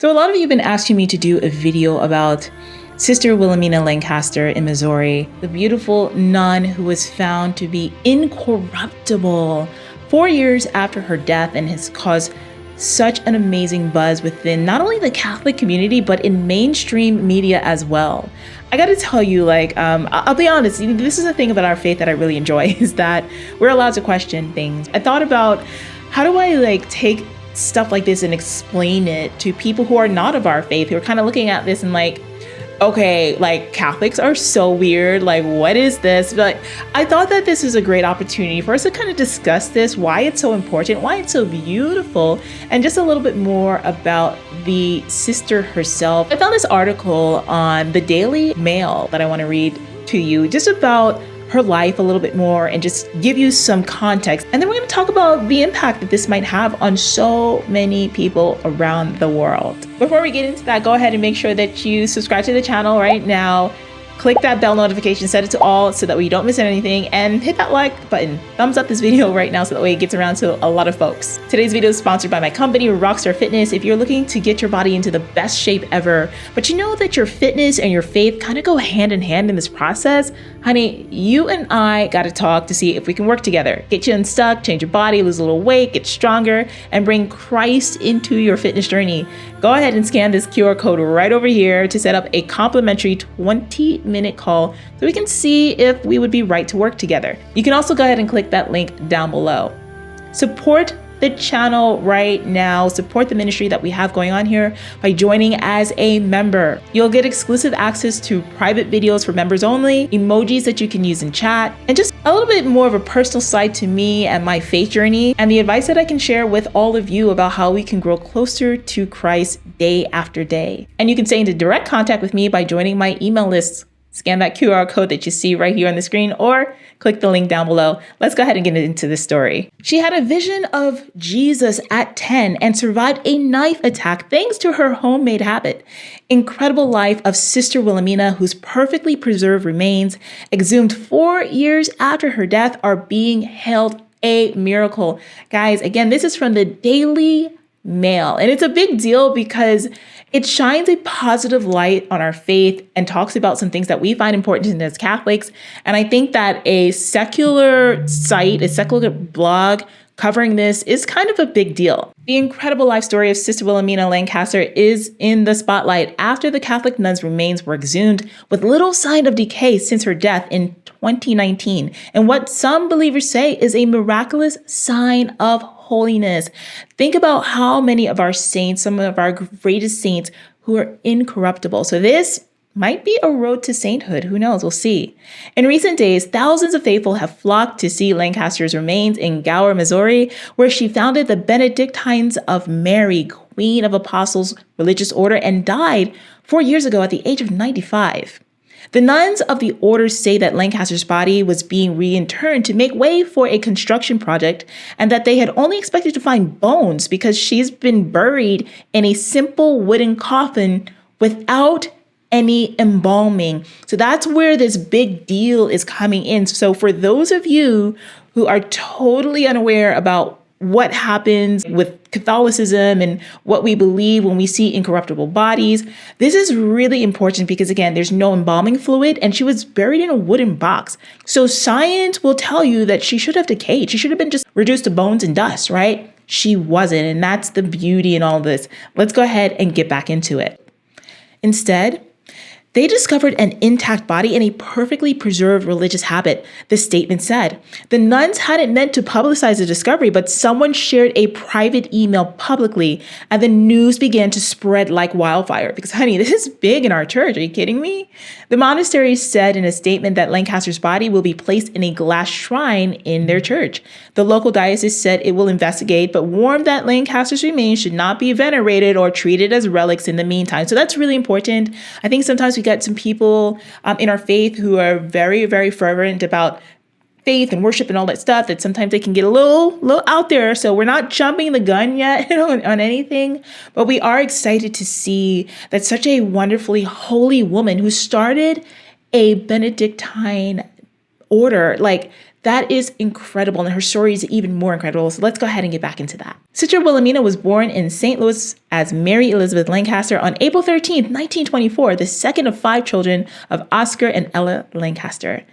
So a lot of you have been asking me to do a video about Sister Wilhelmina Lancaster in Missouri, the beautiful nun who was found to be incorruptible 4 years after her death and has caused such an amazing buzz within not only the Catholic community, but in mainstream media as well. I gotta tell you, I'll be honest, this is a thing about our faith that I really enjoy, is that we're allowed to question things. I thought about, how do I take stuff like this and explain it to people who are not of our faith, who are kind of looking at this and okay, Catholics are so weird, what is this? But I thought that this is a great opportunity for us to kind of discuss this, why it's so important, why it's so beautiful, and just a little bit more about the sister herself. I found this article on the Daily Mail that I want to read to you, just about her life a little bit more and just give you some context. And then we're going to talk about the impact that this might have on so many people around the world. Before we get into that, go ahead and make sure that you subscribe to the channel right now. Click that bell notification, set it to all so that way you don't miss anything, and hit that like button. Thumbs up this video right now so that way it gets around to a lot of folks. Today's video is sponsored by my company, Rockstar Fitness. If you're looking to get your body into the best shape ever, but you know that your fitness and your faith kind of go hand in hand in this process, honey, you and I got to talk to see if we can work together. Get you unstuck, change your body, lose a little weight, get stronger, and bring Christ into your fitness journey. Go ahead and scan this QR code right over here to set up a complimentary 20-minute call so we can see if we would be right to work together. You can also go ahead and click that link down below. Support the channel right now. Support the ministry that we have going on here by joining as a member. You'll get exclusive access to private videos for members only, emojis that you can use in chat, and just a little bit more of a personal side to me and my faith journey, and the advice that I can share with all of you about how we can grow closer to Christ day after day. And you can stay into direct contact with me by joining my email list. Scan that QR code that you see right here on the screen, or click the link down below. Let's go ahead and get into this story. She had a vision of Jesus at 10 and survived a knife attack thanks to her homemade habit. Incredible life of Sister Wilhelmina, whose perfectly preserved remains, exhumed 4 years after her death, are being hailed a miracle. Guys, again, this is from the Daily Mail, and it's a big deal because it shines a positive light on our faith and talks about some things that we find important as Catholics. And I think that a secular site, a secular blog covering this is kind of a big deal. The incredible life story of Sister Wilhelmina Lancaster is in the spotlight after the Catholic nun's remains were exhumed with little sign of decay since her death in 2019. And what some believers say is a miraculous sign of holiness. Think about how many of our saints, some of our greatest saints, who are incorruptible. So this might be a road to sainthood. Who knows? We'll see. In recent days, thousands of faithful have flocked to see Lancaster's remains in Gower, Missouri, where she founded the Benedictines of Mary, Queen of Apostles religious order, and died 4 years ago at the age of 95. The nuns of the order say that Lancaster's body was being reinterred to make way for a construction project, and that they had only expected to find bones because she's been buried in a simple wooden coffin without any embalming. So that's where this big deal is coming in. So for those of you who are totally unaware about what happens with Catholicism and what we believe when we see incorruptible bodies, this is really important because, again, there's no embalming fluid and she was buried in a wooden box. So science will tell you that she should have decayed. She should have been just reduced to bones and dust, right? She wasn't, and that's the beauty in all this. Let's go ahead and get back into it. Instead, they discovered an intact body and a perfectly preserved religious habit, the statement said. The nuns hadn't meant to publicize the discovery, but someone shared a private email publicly, and the news began to spread like wildfire. Because, honey, this is big in our church. Are you kidding me? The monastery said in a statement that Lancaster's body will be placed in a glass shrine in their church. The local diocese said it will investigate, but warned that Lancaster's remains should not be venerated or treated as relics in the meantime. So that's really important. I think sometimes we get some people in our faith who are very, very fervent about faith and worship and all that stuff, that sometimes they can get a little out there. So we're not jumping the gun yet on anything, but we are excited to see that such a wonderfully holy woman who started a Benedictine order, That is incredible, and her story is even more incredible. So let's go ahead and get back into that. Sister Wilhelmina was born in St. Louis as Mary Elizabeth Lancaster on April 13th, 1924, the second of 5 children of Oscar and Ella Lancaster.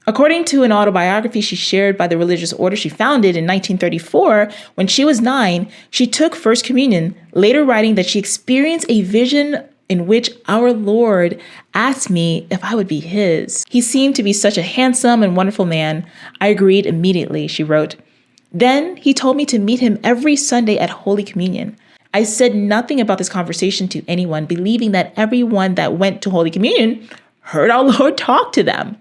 According to an autobiography she shared by the religious order she founded in 1934, when she was 9, she took First Communion, later writing that she experienced a vision in which our Lord asked me if I would be his. He seemed to be such a handsome and wonderful man. I agreed immediately, she wrote. Then he told me to meet him every Sunday at Holy Communion. I said nothing about this conversation to anyone, believing that everyone that went to Holy Communion heard our Lord talk to them.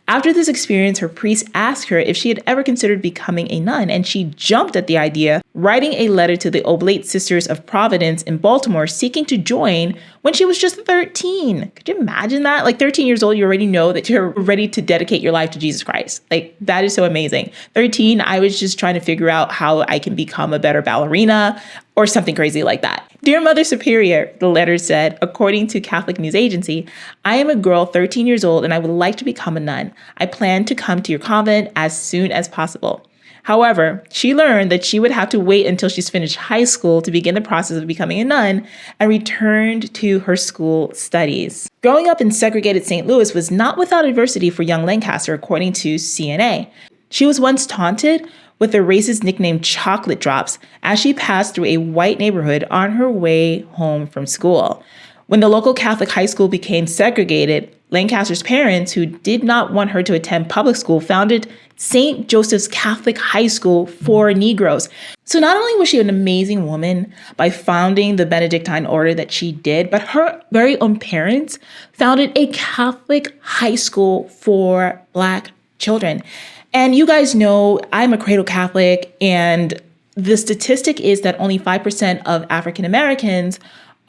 After this experience, her priest asked her if she had ever considered becoming a nun, and she jumped at the idea, writing a letter to the Oblate Sisters of Providence in Baltimore seeking to join when she was just 13. Could you imagine that? Like 13 years old, you already know that you're ready to dedicate your life to Jesus Christ. Like that is so amazing. 13, I was just trying to figure out how I can become a better ballerina or something crazy like that. Dear Mother Superior, the letter said, according to Catholic News Agency, I am a girl 13 years old and I would like to become a nun. I plan to come to your convent as soon as possible. However, she learned that she would have to wait until she's finished high school to begin the process of becoming a nun and returned to her school studies. Growing up in segregated St. Louis was not without adversity for young Lancaster, according to CNA. She was once taunted with the racist nickname Chocolate Drops as she passed through a white neighborhood on her way home from school. When the local Catholic high school became segregated, Lancaster's parents, who did not want her to attend public school, founded St. Joseph's Catholic High School for Negroes. So not only was she an amazing woman by founding the Benedictine order that she did, but her very own parents founded a Catholic high school for Black children. And you guys know I'm a cradle Catholic, and the statistic is that only 5% of African Americans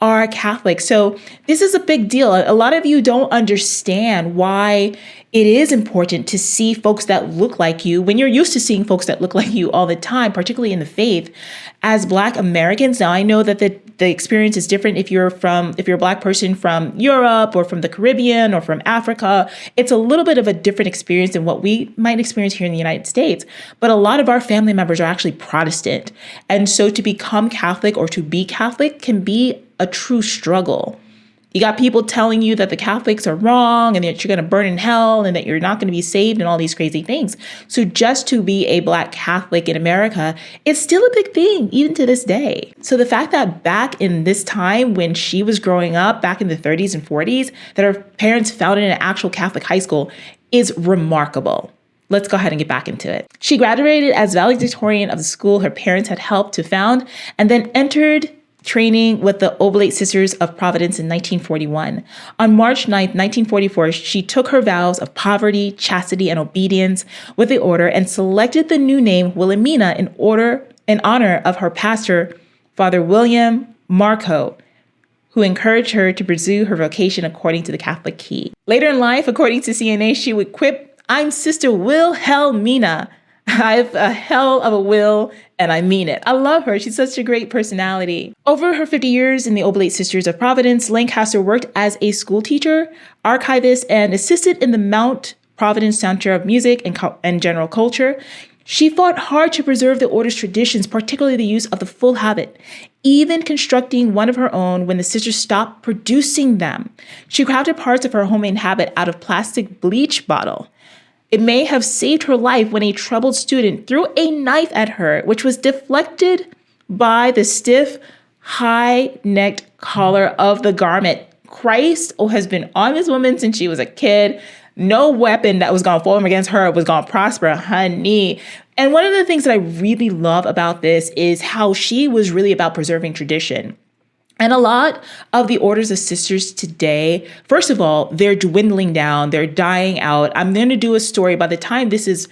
are Catholic. So this is a big deal. A lot of you don't understand why it is important to see folks that look like you when you're used to seeing folks that look like you all the time, particularly in the faith. As Black Americans, now I know that the experience is different if you're a Black person from Europe or from the Caribbean or from Africa. It's a little bit of a different experience than what we might experience here in the United States. But a lot of our family members are actually Protestant. And so to become Catholic or to be Catholic can be a true struggle. You got people telling you that the Catholics are wrong and that you're going to burn in hell and that you're not going to be saved and all these crazy things. So just to be a Black Catholic in America, it's still a big thing, even to this day. So the fact that back in this time when she was growing up, back in the 30s and 40s, that her parents founded an actual Catholic high school is remarkable. Let's go ahead and get back into it. She graduated as valedictorian of the school her parents had helped to found and then entered training with the Oblate Sisters of Providence in 1941. On March 9th, 1944, she took her vows of poverty, chastity, and obedience with the order and selected the new name Wilhelmina in honor of her pastor, Father William Marco, who encouraged her to pursue her vocation according to the Catholic key. Later in life, according to CNA, she would quip, "I'm Sister Wilhelmina. I have a hell of a will, and I mean it." I love her. She's such a great personality. Over her 50 years in the Oblate Sisters of Providence, Lancaster worked as a school teacher, archivist, and assisted in the Mount Providence Center of Music and General Culture. She fought hard to preserve the order's traditions, particularly the use of the full habit, even constructing one of her own when the sisters stopped producing them. She crafted parts of her homemade habit out of plastic bleach bottle. It may have saved her life when a troubled student threw a knife at her, which was deflected by the stiff, high-necked collar of the garment. Christ has been on this woman since she was a kid. No weapon that was going to form against her was going to prosper, honey. And one of the things that I really love about this is how she was really about preserving tradition. And a lot of the orders of sisters today, first of all, they're dwindling down, they're dying out. I'm going to do a story by the time this is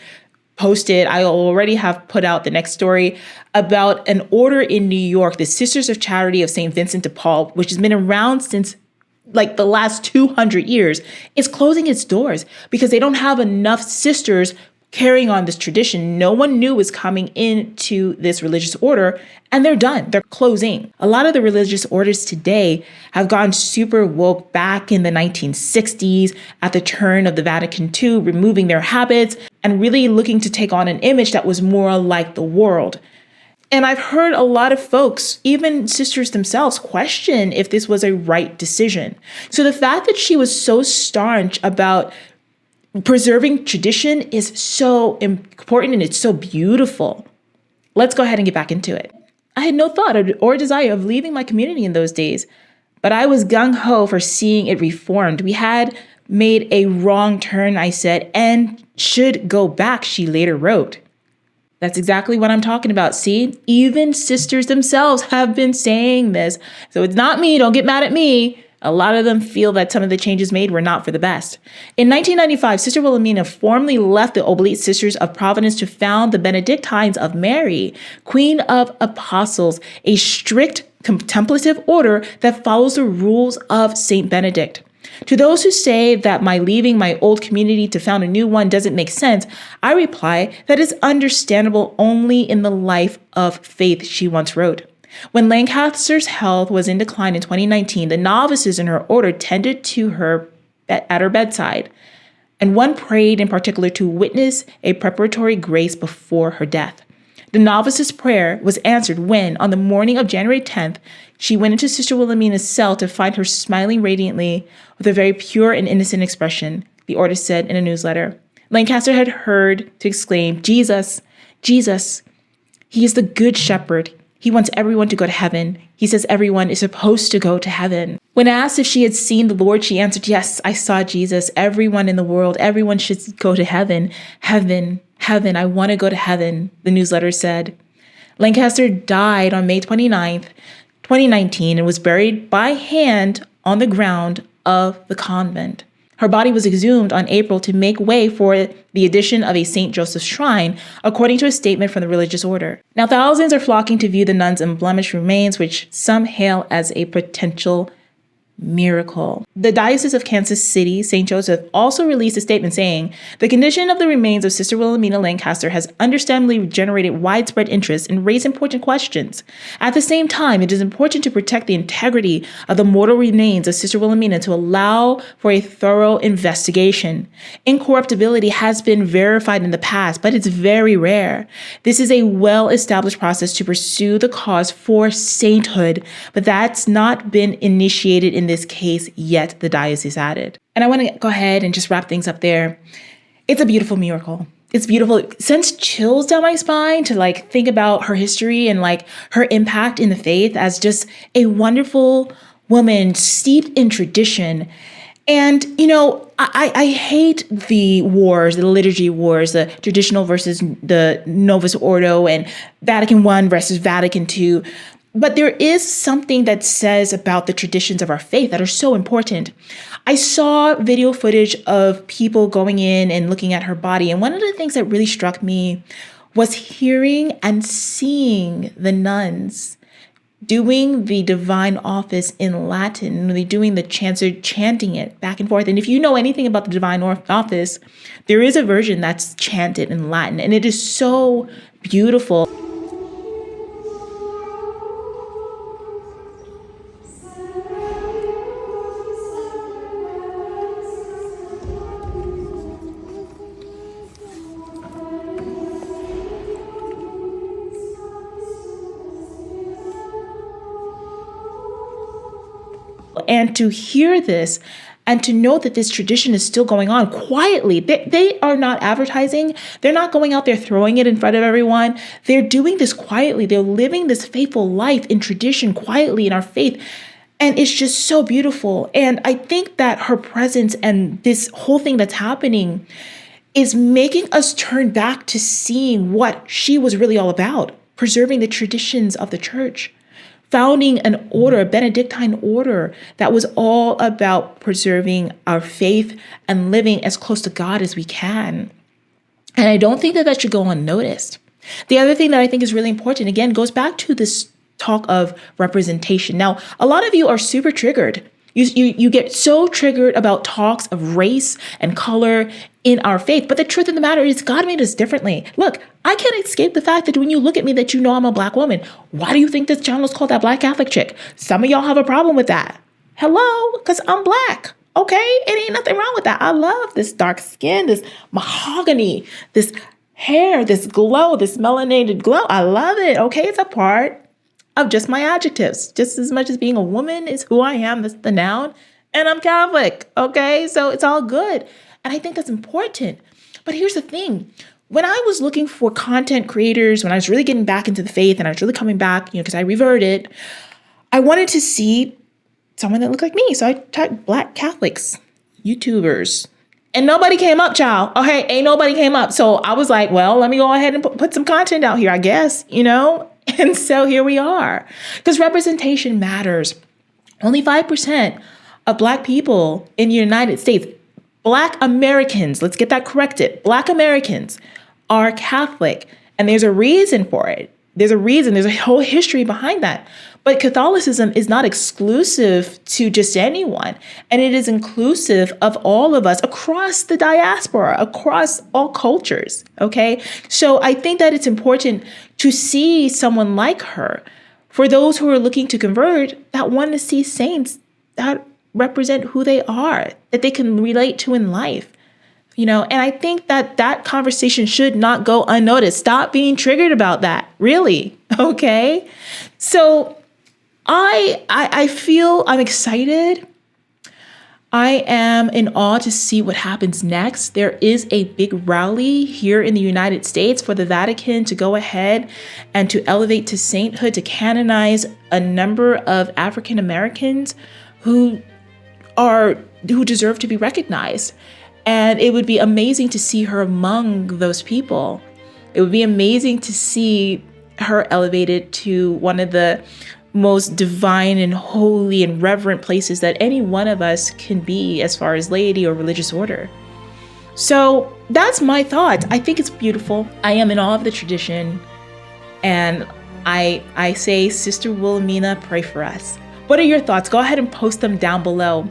posted. I already have put out the next story about an order in New York, the Sisters of Charity of St. Vincent de Paul, which has been around since like the last 200 years. It's closing its doors because they don't have enough sisters carrying on this tradition no one knew was coming into this religious order, and they're done. They're closing. A lot of the religious orders today have gone super woke back in the 1960s at the turn of the Vatican II, removing their habits and really looking to take on an image that was more like the world. And I've heard a lot of folks, even sisters themselves, question if this was a right decision. So the fact that she was so staunch about preserving tradition is so important and it's so beautiful. Let's go ahead and get back into it. I had no thought or desire of leaving my community in those days, but I was gung-ho for seeing it reformed. We had made a wrong turn, I said, and should go back, she later wrote. That's exactly what I'm talking about. See, even sisters themselves have been saying this. So it's not me. Don't get mad at me. A lot of them feel that some of the changes made were not for the best. In 1995, Sister Wilhelmina formally left the Oblate Sisters of Providence to found the Benedictines of Mary, Queen of Apostles, a strict contemplative order that follows the rules of Saint Benedict. To those who say that my leaving my old community to found a new one doesn't make sense, I reply that it's understandable only in the life of faith, she once wrote. When Lancaster's health was in decline in 2019, the novices in her order tended to her at her bedside, and one prayed in particular to witness a preparatory grace before her death. The novice's prayer was answered when, on the morning of January 10th, she went into Sister Wilhelmina's cell to find her smiling radiantly with a very pure and innocent expression, the order said in a newsletter. Lancaster had heard to exclaim, "Jesus, Jesus, he is the good shepherd. He wants everyone to go to heaven. He says everyone is supposed to go to heaven." When asked if she had seen the Lord, she answered, "Yes, I saw Jesus. Everyone in the world, everyone should go to heaven. Heaven, heaven, I want to go to heaven," the newsletter said. Lancaster died on May 29th, 2019, and was buried by hand on the ground of the convent. Her body was exhumed on April to make way for the addition of a St. Joseph's shrine, according to a statement from the religious order. Now, thousands are flocking to view the nun's unblemished remains, which some hail as a potential miracle. The Diocese of Kansas City, St. Joseph, also released a statement saying, "The condition of the remains of Sister Wilhelmina Lancaster has understandably generated widespread interest and raised important questions. At the same time, it is important to protect the integrity of the mortal remains of Sister Wilhelmina to allow for a thorough investigation. Incorruptibility has been verified in the past, but it's very rare. This is a well-established process to pursue the cause for sainthood, but that's not been initiated in this case yet," the diocese added. And I want to go ahead and just wrap things up there. It's a beautiful miracle. It's beautiful. It sends chills down my spine to think about her history and her impact in the faith as just a wonderful woman steeped in tradition. And, I hate the wars, the liturgy wars, the traditional versus the Novus Ordo and Vatican I versus Vatican II. But there is something that says about the traditions of our faith that are so important. I saw video footage of people going in and looking at her body. And one of the things that really struck me was hearing and seeing the nuns doing the divine office in Latin, really doing the chants, or chanting it back and forth. And if you know anything about the divine office, there is a version that's chanted in Latin, and it is so beautiful. And to hear this and to know that this tradition is still going on quietly. They are not advertising. They're not going out there throwing it in front of everyone. They're doing this quietly. They're living this faithful life in tradition quietly in our faith. And it's just so beautiful. And I think that her presence and this whole thing that's happening is making us turn back to seeing what she was really all about, preserving the traditions of the church. Founding an order, a Benedictine order that was all about preserving our faith and living as close to God as we can. And I don't think that should go unnoticed. The other thing that I think is really important, again, goes back to this talk of representation. Now, a lot of you are super triggered. You get so triggered about talks of race and color in our faith. But the truth of the matter is God made us differently. Look, I can't escape the fact that when you look at me that you know I'm a Black woman. Why do you think this channel is called That Black Catholic Chick? Some of y'all have a problem with that. Hello? Because I'm Black. Okay? It ain't nothing wrong with that. I love this dark skin, this mahogany, this hair, this glow, this melanated glow. I love it. Okay? It's a part of just my adjectives. Just as much as being a woman is who I am. That's the noun. And I'm Catholic. Okay? So it's all good. And I think that's important. But here's the thing. When I was looking for content creators, when I was really getting back into the faith and I was really coming back, because I reverted, I wanted to see someone that looked like me. So I typed Black Catholics, YouTubers, and nobody came up, child. Okay, ain't nobody came up. So I was like, well, let me go ahead and put some content out here, I guess, And so here we are. Because representation matters. Only 5% of Black people in the United States, Black Americans, let's get that corrected. Black Americans are Catholic, and there's a reason for it. There's a whole history behind that. But Catholicism is not exclusive to just anyone, and it is inclusive of all of us across the diaspora, across all cultures, okay? So I think that it's important to see someone like her, for those who are looking to convert, that want to see saints that represent who they are, that they can relate to in life, and I think that conversation should not go unnoticed. Stop being triggered about that, really, okay? So I feel I'm excited. I am in awe to see what happens next. There is a big rally here in the United States for the Vatican to go ahead and to elevate to sainthood, to canonize a number of African Americans who deserve to be recognized. And it would be amazing to see her among those people. It would be amazing to see her elevated to one of the most divine and holy and reverent places that any one of us can be as far as laity or religious order. So that's my thoughts. I think it's beautiful. I am in awe of the tradition. And I say, Sister Wilhelmina, pray for us. What are your thoughts? Go ahead and post them down below.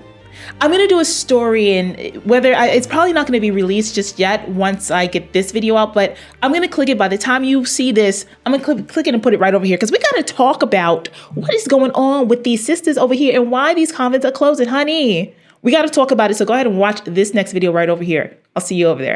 I'm going to do a story, and it's probably not going to be released just yet once I get this video out, but I'm going to click it. By the time you see this, I'm going to click it and put it right over here, because we got to talk about what is going on with these sisters over here and why these convents are closing, honey. We got to talk about it. So go ahead and watch this next video right over here. I'll see you over there.